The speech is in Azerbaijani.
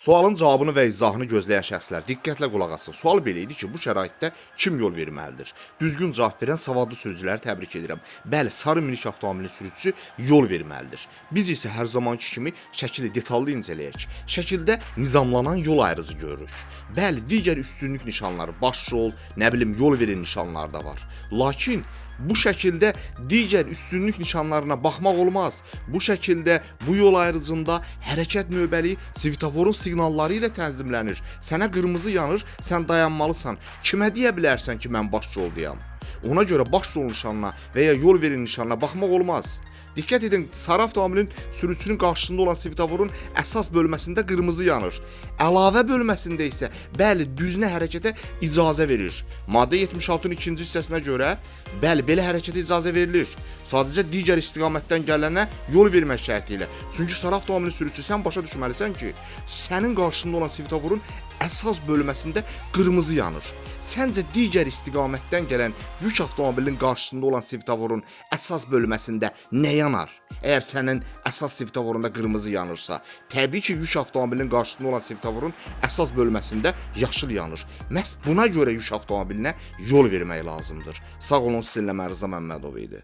Sualın cavabını və izahını gözləyən şəxslər diqqətlə qulaq assın. Sual belə idi ki, bu şəraitdə kim yol verməlidir? Düzgün cavab verən savadlı sürücüləri təbrik edirəm. Bəli, sarı minik avtomobilin sürücüsü yol verməlidir. Biz isə hər zamanki kimi şəkili detallı incələyək. Şəkildə nizamlanan yol ayrıcı görürük. Bəli, digər üstünlük nişanları, baş yol, yol verin nişanları da var. Lakin bu şəkildə digər üstünlük nişanlarına baxmaq olmaz. Bu şəkildə bu yol ayrıcında hərəkət növbəli svetoforun siqnalları ilə tənzimlənir. Sənə qırmızı yanır, sən dayanmalısan. Kimə deyə bilərsən ki, mən baş yoldayam? Ona görə baş yol nişanına və ya yol verin nişanına baxmaq olmaz. Diqqət edin, sarı avtomobilin sürücüsünün qarşısında olan svetoforun əsas bölməsində qırmızı yanır. Əlavə bölməsində isə bəli, düzünə hərəkətə icazə verir. Maddə 76-nın 2-ci hissəsinə görə bəli, belə hərəkətə icazə verilir. Sadəcə digər istiqamətdən gələnə yol vermək şərti ilə. Çünki sarı avtomobilin sürücüsü sən başa düşməlisən ki, sənin qarşında olan svetoforun əsas bölməsində qırmızı yanır. Səncə digər istiqamətdən gələn yük avtomobilinin qarşısında olan svetoforun əsas bölməsində nə yanar? Əgər sənin əsas svetoforunda qırmızı yanırsa, təbii ki, yük avtomobilinin qarşısında olan svetoforun əsas bölməsində yaşıl yanır. Məhz buna görə yük avtomobilinə yol vermək lazımdır. Sağ olun, sizinlə Mərzə Məmmədov idi.